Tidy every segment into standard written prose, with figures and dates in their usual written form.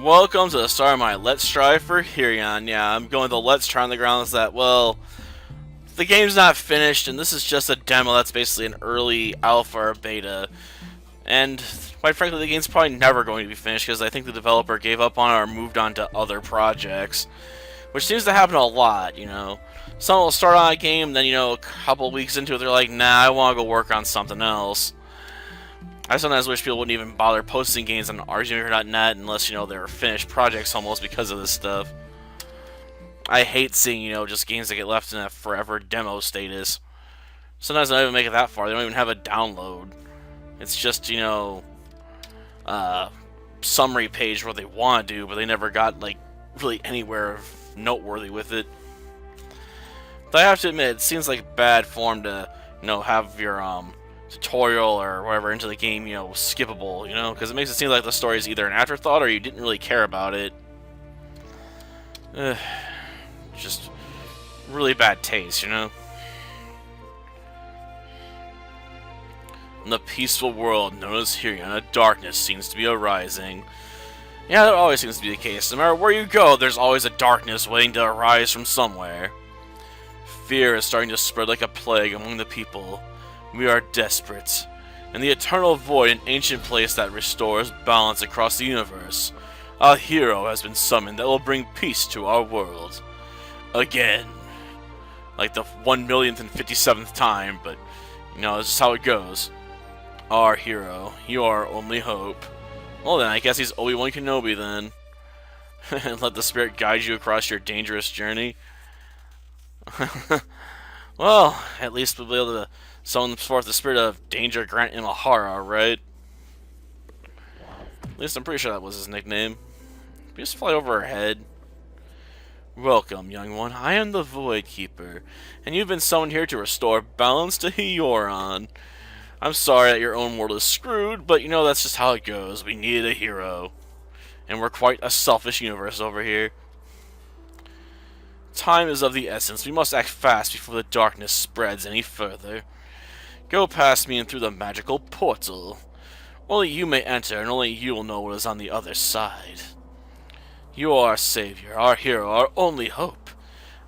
Welcome to the start of my Let's Try for Hirion. Yeah, I'm going to Let's Try on the grounds that, well, the game's not finished, and this is just a demo that's basically an early alpha or beta. And, quite frankly, the game's probably never going to be finished, because I think the developer gave up on it or moved on to other projects. Which seems to happen a lot, you know. Someone will start on a game, then, a couple weeks into it, they're like, nah, I want to go work on something else. I sometimes wish people wouldn't even bother posting games on RGmaker.net unless, they're finished projects almost because of this stuff. I hate seeing, just games that get left in a forever demo status. Sometimes they don't even make it that far. They don't even have a download. It's just, summary page where they want to do, but they never got, really anywhere noteworthy with it. But I have to admit, it seems like bad form to, have your, tutorial or whatever into the game, skippable, because it makes it seem like the story is either an afterthought or you didn't really care about it. Just really bad taste, In the peaceful world known as Hirion, a darkness seems to be arising. Yeah, that always seems to be the case. No matter where you go, there's always a darkness waiting to arise from somewhere. Fear is starting to spread like a plague among the people. We are desperate. In the eternal void, an ancient place that restores balance across the universe, a hero has been summoned that will bring peace to our world. Again. Like the 1,057th time, but, this is how it goes. Our hero, you are our only hope. Well then, I guess he's Obi-Wan Kenobi then. And let the spirit guide you across your dangerous journey. Well, at least we'll be able to summon forth the spirit of Danger Grant Imahara, right? At least I'm pretty sure that was his nickname. Just fly over her head. Welcome, young one. I am the Void Keeper, and you've been summoned here to restore balance to Hirion. I'm sorry that your own world is screwed, but that's just how it goes. We needed a hero. And we're quite a selfish universe over here. Time is of the essence. We must act fast before the darkness spreads any further. Go past me and through the magical portal. Only you may enter, and only you will know what is on the other side. You are our savior, our hero, our only hope.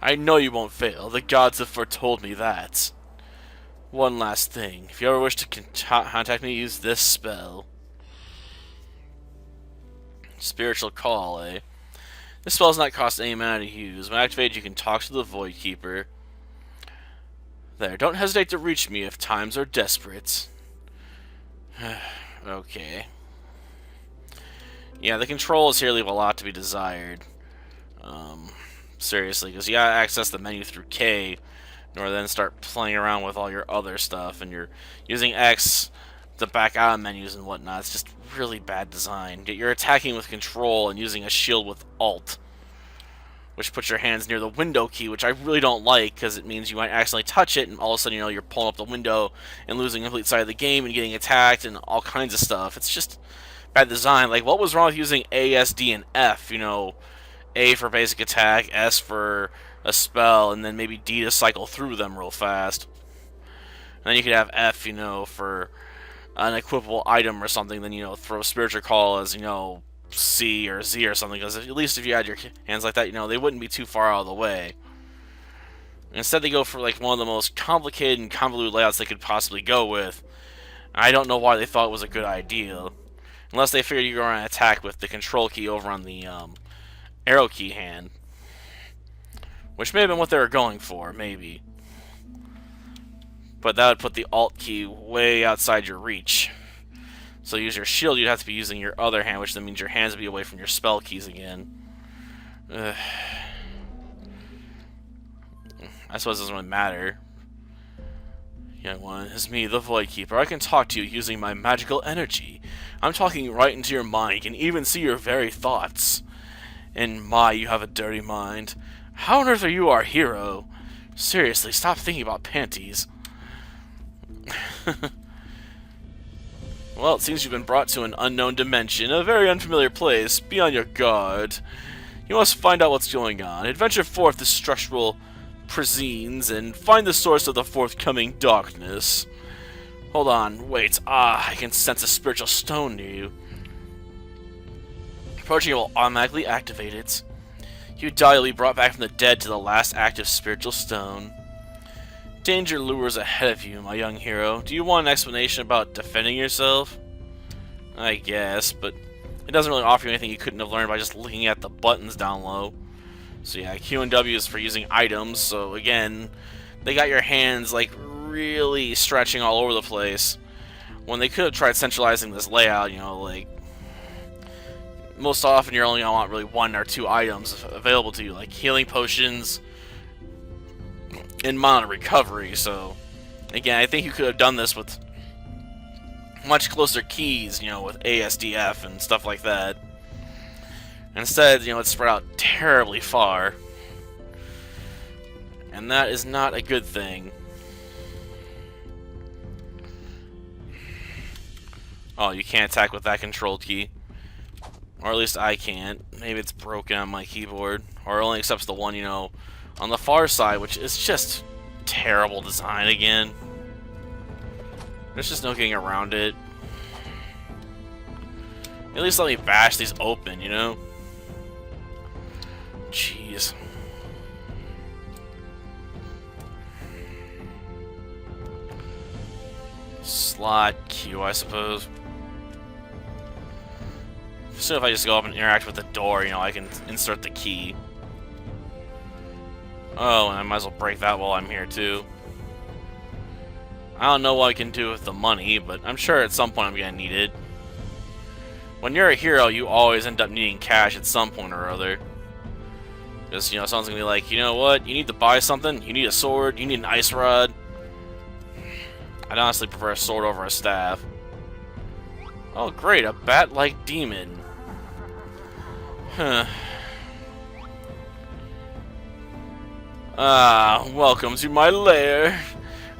I know you won't fail. The gods have foretold me that. One last thing. If you ever wish to contact me, use this spell. Spiritual Call, eh? This spell does not cost any mana to use. When activated, you can talk to the Void Keeper. There, don't hesitate to reach me if times are desperate. Okay. Yeah, the controls here leave a lot to be desired. Seriously, because you gotta access the menu through K, or then start playing around with all your other stuff, and you're using X to back out of menus and whatnot. It's just really bad design. You're attacking with control and using a shield with Alt, which puts your hands near the window key, which I really don't like, because it means you might accidentally touch it, and all of a sudden, you're pulling up the window and losing a complete side of the game and getting attacked and all kinds of stuff. It's just bad design. Like, what was wrong with using A, S, D, and F? A for basic attack, S for a spell, and then maybe D to cycle through them real fast. And then you could have F, for an equipable item or something, then, throw Spiritual Call as, C or Z or something, because at least if you had your hands like that, they wouldn't be too far out of the way. Instead, they go for, one of the most complicated and convoluted layouts they could possibly go with. I don't know why they thought it was a good idea. Unless they figured you were going to attack with the control key over on the, arrow key hand. Which may have been what they were going for, maybe. But that would put the Alt key way outside your reach. So to use your shield, you'd have to be using your other hand, which then means your hands would be away from your spell keys again. Ugh. I suppose it doesn't really matter. Young one, it's me, the Void Keeper. I can talk to you using my magical energy. I'm talking right into your mind. You can even see your very thoughts. And my, you have a dirty mind. How on earth are you our hero? Seriously, stop thinking about panties. Well, it seems you've been brought to an unknown dimension, a very unfamiliar place. Be on your guard. You must find out what's going on. Adventure forth the structural prisines and find the source of the forthcoming darkness. Hold on, wait. I can sense a spiritual stone near you. Approaching it will automatically activate it. You die, you'll be brought back from the dead to the last active spiritual stone. Danger lures ahead of you, my young hero. Do you want an explanation about defending yourself? I guess, but it doesn't really offer you anything you couldn't have learned by just looking at the buttons down low. So yeah, Q and W is for using items, so again, they got your hands like really stretching all over the place. When they could have tried centralizing this layout, you know, like most often you're only gonna want really 1 or 2 items available to you, like healing potions and mana recovery. So again, I think you could have done this with much closer keys, you know, with ASDF and stuff like that. Instead, you know, it's spread out terribly far, and that is not a good thing. Oh, you can't attack with that control key. Or at least I can't. Maybe it's broken on my keyboard. Or it only accepts the one, you know, on the far side, which is just terrible design again. There's just no getting around it. At least let me bash these open, you know? Jeez. Slot Q, I suppose. So if I just go up and interact with the door, you know, I can insert the key. Oh, and I might as well break that while I'm here, too. I don't know what I can do with the money, but I'm sure at some point I'm gonna need it. When you're a hero, you always end up needing cash at some point or other. Because, you know, someone's gonna be like, you know what, you need to buy something, you need a sword, you need an ice rod. I'd honestly prefer a sword over a staff. Oh great, a bat-like demon. Huh. Ah, welcome to my lair.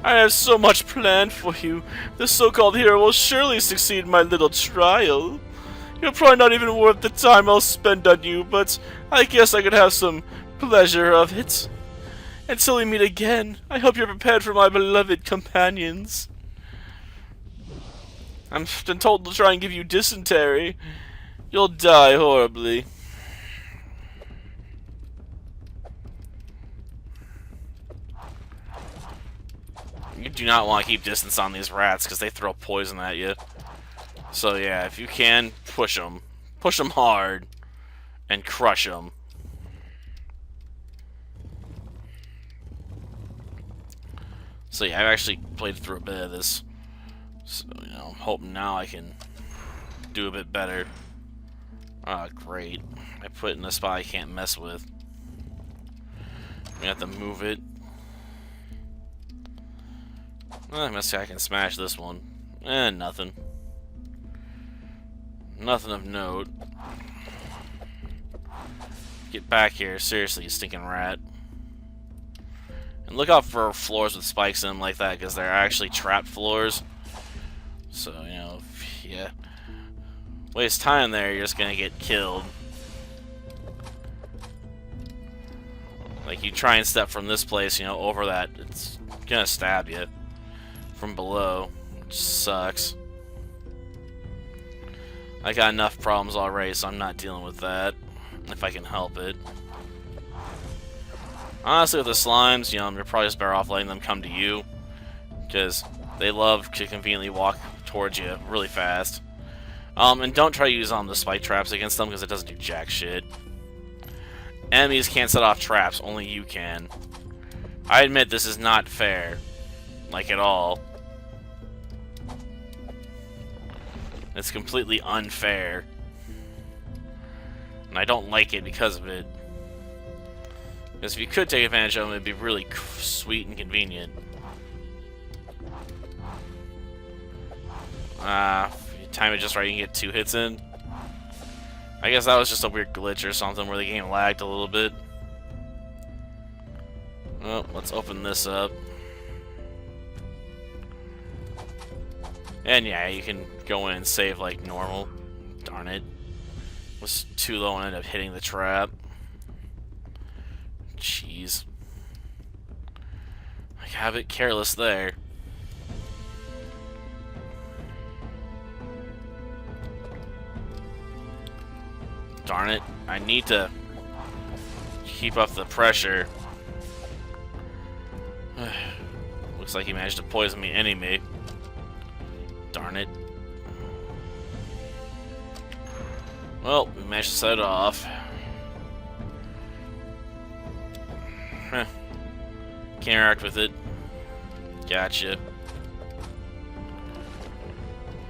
I have so much planned for you. The so-called hero will surely succeed in my little trial. You're probably not even worth the time I'll spend on you, but I guess I could have some pleasure of it. Until we meet again, I hope you're prepared for my beloved companions. I'm been told to try and give you dysentery. You'll die horribly. You do not want to keep distance on these rats because they throw poison at you. So yeah, if you can, push them. Push them hard and crush them. So yeah, I've actually played through a bit of this. So, you know, I'm hoping now I can do a bit better. Ah, great. I put it in a spot I can't mess with. We have to move it. I must say I can smash this one. Nothing. Nothing of note. Get back here, seriously, you stinking rat. And look out for floors with spikes in them like that, because they're actually trapped floors. So, you know, if you waste time there, you're just gonna get killed. Like, you try and step from this place, you know, over that, it's gonna stab you from below, which sucks. I got enough problems already, so I'm not dealing with that, if I can help it. Honestly, with the slimes, you know, you're probably just better off letting them come to you, because they love to conveniently walk towards you really fast. And don't try to use the spike traps against them, because it doesn't do jack shit. Enemies can't set off traps, only you can. I admit this is not fair, like at all. It's completely unfair. And I don't like it because of it. Because if you could take advantage of them, it'd be really sweet and convenient. If you time it just right, you can get 2 hits in. I guess that was just a weird glitch or something where the game lagged a little bit. Well, let's open this up. And yeah, you can go in and save like normal. Darn it. Was too low and ended up hitting the trap. Jeez. I got a bit careless there. Darn it. I need to keep up the pressure. Looks like he managed to poison me anyway. Darn it. Well, we managed to set it off. Can't interact with it. Gotcha.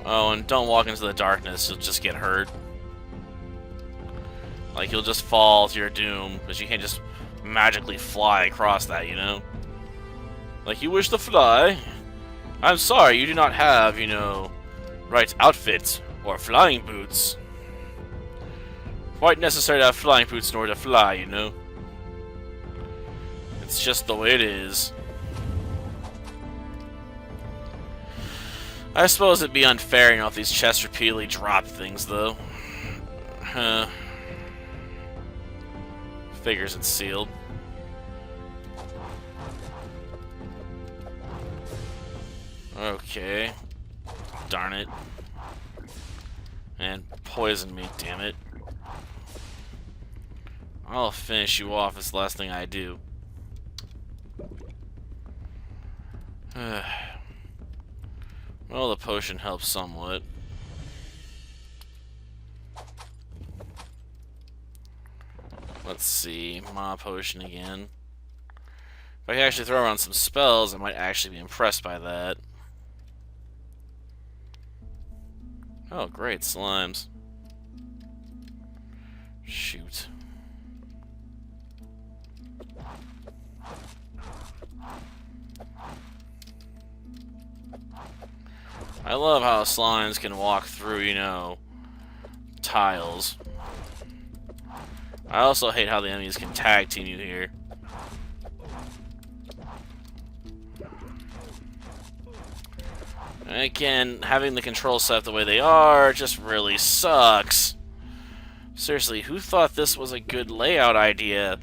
Oh, and don't walk into the darkness, you'll just get hurt. Like, you'll just fall to your doom, because you can't just magically fly across that, you know? Like, you wish to fly? I'm sorry, you do not have, you know, right outfit or flying boots. Quite necessary to have flying boots in order to fly, you know? It's just the way it is. I suppose it'd be unfair, you know, if these chests repeatedly drop things, though. Figures it's sealed. Okay. Darn it. And poison me, damn it. I'll finish you off as the last thing I do. Well, the potion helps somewhat. Let's see, mana potion again. If I can actually throw around some spells, I might actually be impressed by that. Oh, great, slimes. Shoot. I love how slimes can walk through, you know, tiles. I also hate how the enemies can tag team you here. And again, having the controls set up the way they are just really sucks. Seriously, who thought this was a good layout idea?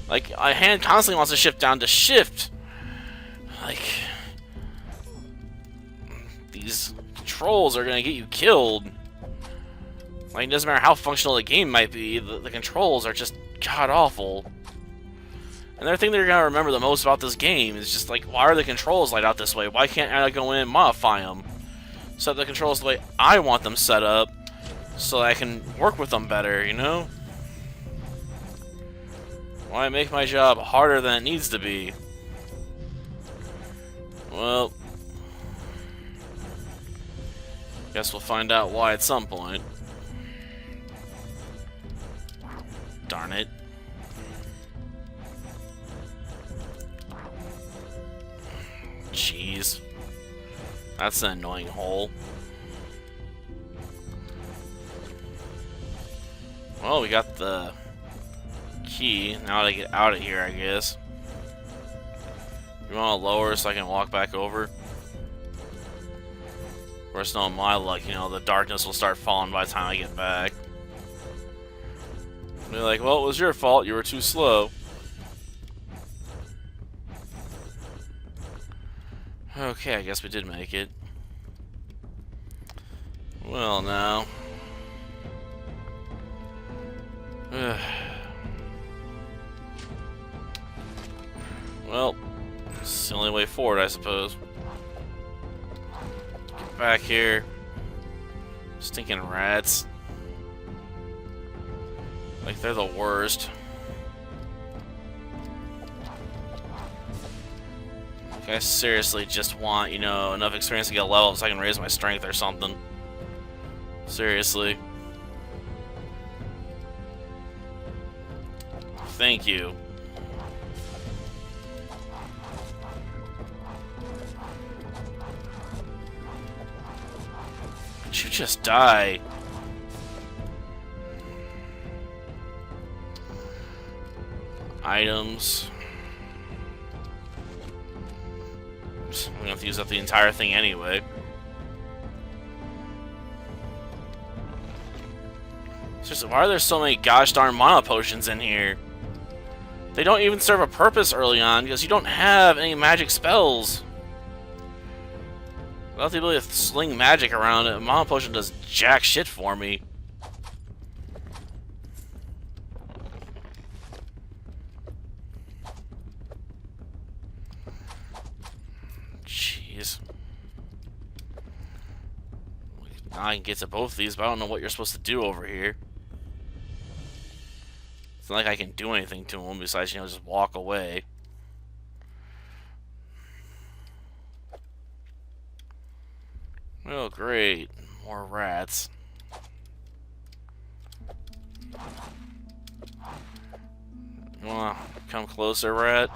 Like, my hand constantly wants to shift down to shift. Like, these controls are gonna get you killed. Like, it doesn't matter how functional the game might be, the controls are just god-awful. And the thing they're gonna remember the most about this game is just like, why are the controls laid out this way? Why can't I go in and modify them? Set the controls the way I want them set up, so that I can work with them better, you know? Why make my job harder than it needs to be? Well, guess we'll find out why at some point. Darn it. Jeez. That's an annoying hole. Well, we got the key. Now to get out of here, I guess. You want to lower so I can walk back over? Of course, no, my luck, you know, the darkness will start falling by the time I get back. They're like, well, it was your fault. You were too slow. Okay, I guess we did make it. Well, now. Well, it's the only way forward, I suppose. Get back here. Stinking rats. Like, they're the worst. Like, I seriously just want, you know, enough experience to get a level up so I can raise my strength or something. Seriously. Thank you. Could you just die? Items. I'm gonna have to use up the entire thing anyway. Seriously, why are there so many gosh darn mana potions in here? They don't even serve a purpose early on because you don't have any magic spells. Without the ability to sling magic around, a mana potion does jack shit for me. Jeez. Now I can get to both of these, but I don't know what you're supposed to do over here. It's not like I can do anything to them besides, you know, just walk away. Oh, great. More rats. You wanna come closer, rat?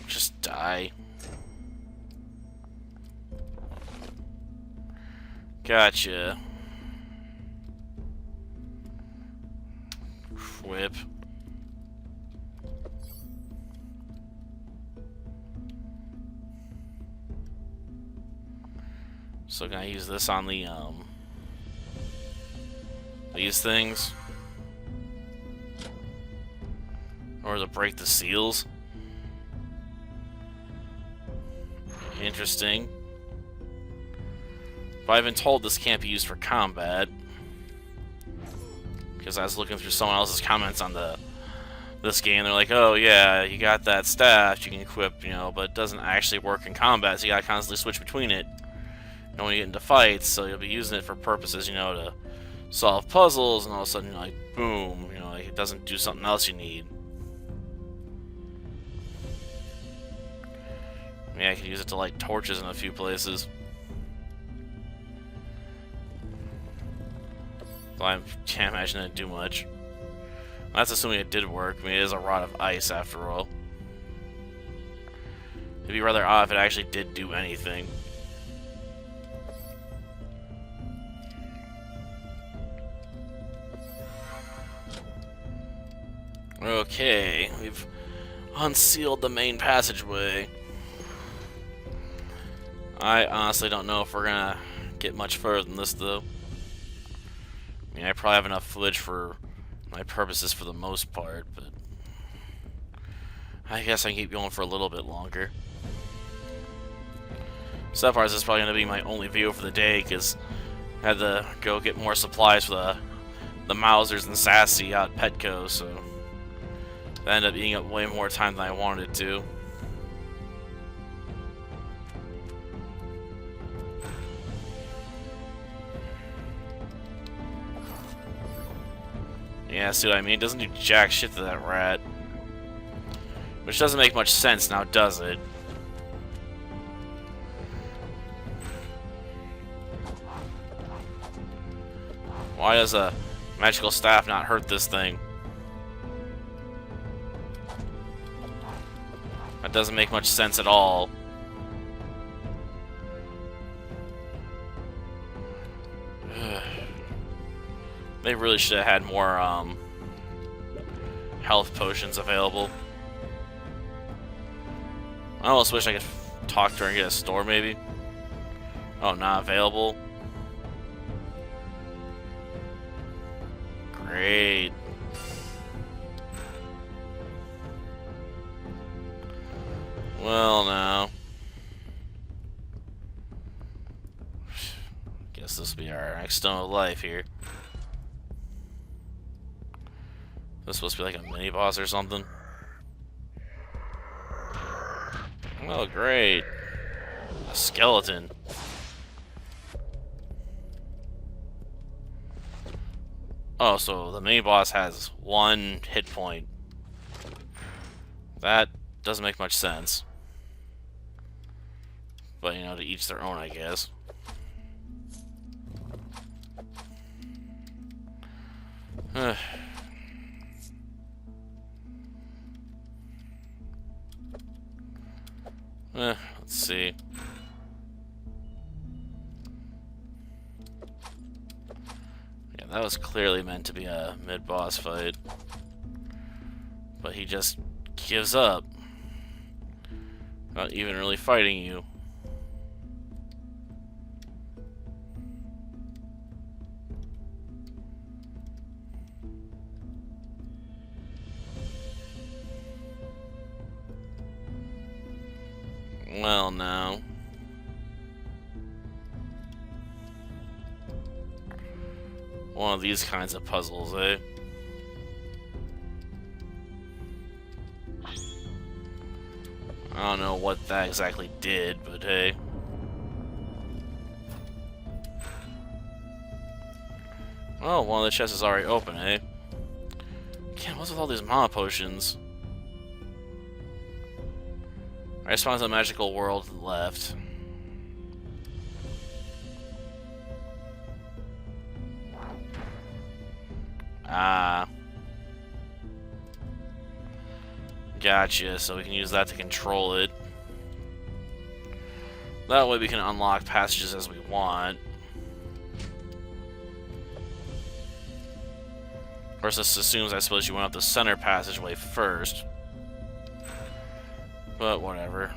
Just die. Gotcha. Whip. So can I use this on the these things? Or to break the seals? Interesting. But I've been told this can't be used for combat. Because I was looking through someone else's comments on this game, they're like, oh yeah, you got that staff you can equip, you know, but it doesn't actually work in combat, so you gotta constantly switch between it. You know, when you get into fights, so you'll be using it for purposes, you know, to solve puzzles, and all of a sudden, like, boom, you know, like, it doesn't do something else you need. I mean, I could use it to light torches in a few places. So I can't imagine it'd do much. That's assuming it did work. I mean, it is a rod of ice after all. It'd be rather odd if it actually did do anything. Okay, we've unsealed the main passageway. I honestly don't know if we're gonna get much further than this, though. I mean, I probably have enough footage for my purposes for the most part, but I guess I can keep going for a little bit longer. So far, this is probably going to be my only video for the day, because I had to go get more supplies for the Mausers and Sassy out at Petco, so that ended up eating up way more time than I wanted it to. Yeah, see what I mean? It doesn't do jack shit to that rat. Which doesn't make much sense now, does it? Why does a magical staff not hurt this thing? That doesn't make much sense at all. They really should have had more health potions available. I almost wish I could talk to her and get a store, maybe. Oh, not available? Great. Well, now. Guess this will be our next stone of life here. This supposed to be like a mini boss or something. Oh, great. A skeleton. Oh, so the mini boss has 1 hit point. That doesn't make much sense. But, you know, to each their own, I guess. Let's see. Yeah, that was clearly meant to be a mid-boss fight. But he just gives up. Not even really fighting you. Well, now. one of these kinds of puzzles, eh? I don't know what that exactly did, but hey. Oh, one of the chests is already open, eh? Can't, what's with all these mana potions? I just found the magical world left. Ah. Gotcha, so we can use that to control it. That way we can unlock passages as we want. Of course, this assumes, I suppose, you went up the center passageway first. But whatever.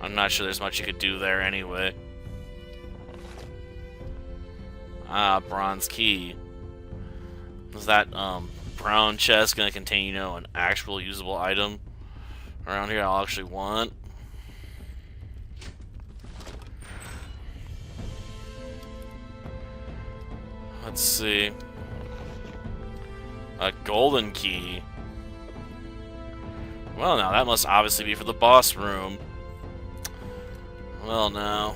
I'm not sure there's much you could do there anyway. Ah, bronze key. Is that, brown chest gonna contain, you know, an actual usable item around here I'll actually want? Let's see. A golden key. Well, now that must obviously be for the boss room. Well, now.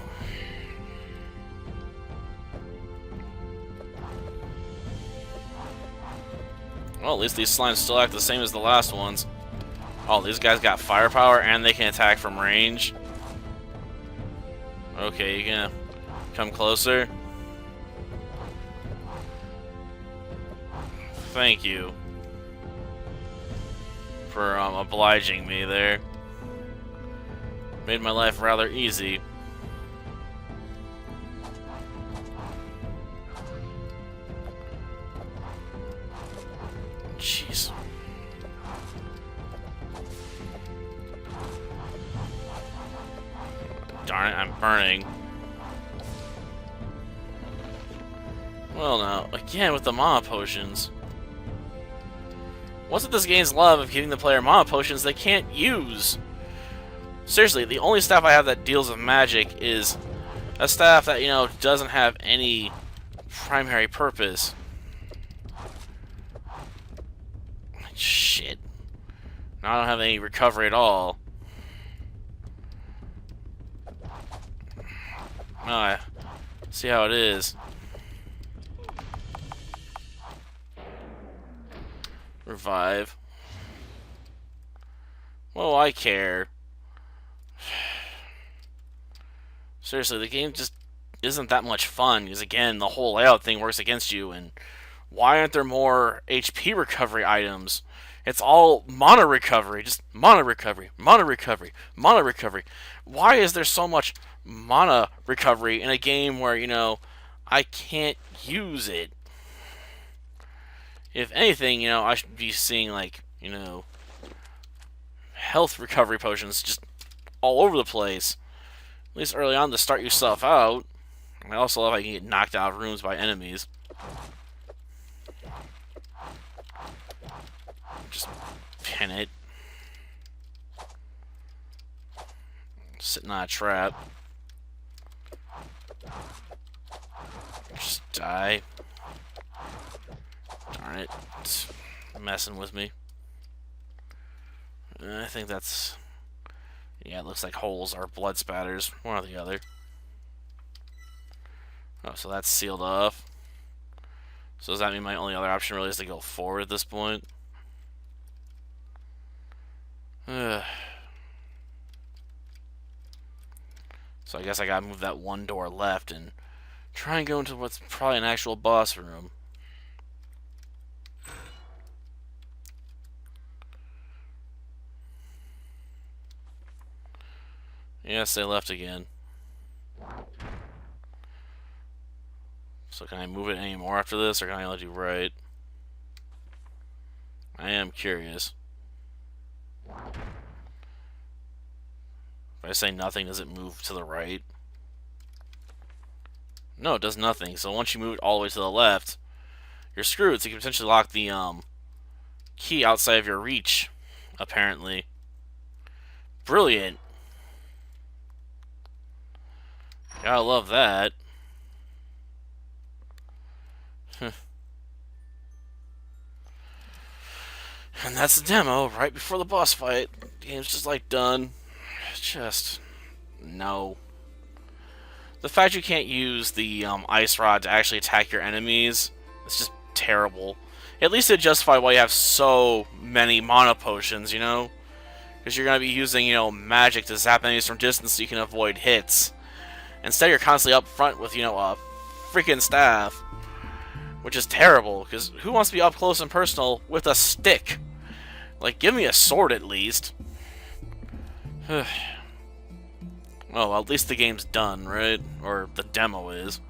Well, at least these slimes still act the same as the last ones. Oh, these guys got firepower and they can attack from range. Okay, you gonna come closer? Thank you for obliging me there. Made my life rather easy. Jeez. Darn it, I'm burning. Well, now, again with the mana potions. What's with this game's love of giving the player mana potions they can't use? Seriously, the only staff I have that deals with magic is a staff that, you know, doesn't have any primary purpose. Shit. Now I don't have any recovery at all. Alright. See how it is. Revive. What do I care? Seriously, the game just isn't that much fun, because again, the whole layout thing works against you, and why aren't there more HP recovery items? It's all mana recovery, just mana recovery, mana recovery, mana recovery. Why is there so much mana recovery in a game where, you know, I can't use it? If anything, you know, I should be seeing, like, you know, health recovery potions just all over the place. At least early on to start yourself out. I also love how you can get knocked out of rooms by enemies. Just pin it. Sitting on a trap. Just die. Darn it. It's messing with me. I think that's... yeah, it looks like holes or blood spatters. One or the other. Oh, so that's sealed off. So does that mean my only other option really is to go forward at this point? So I guess I gotta move that one door left and try and go into what's probably an actual boss room. Yes, they left again. So can I move it any more after this, or can I only do right? I am curious. If I say nothing, does it move to the right? No, it does nothing. So once you move it all the way to the left, you're screwed. So you can potentially lock the key outside of your reach, apparently. Brilliant. Gotta love that. And that's the demo, right before the boss fight. The game's just like done. Just no. The fact you can't use the ice rod to actually attack your enemies, it's just terrible. At least it justifies why you have so many mana potions, you know? Because you're going to be using, magic to zap enemies from distance so you can avoid hits. Instead, you're constantly up front with, a freaking staff. Which is terrible, because who wants to be up close and personal with a stick? Like, give me a sword at least. Well, at least the game's done, right? Or the demo is.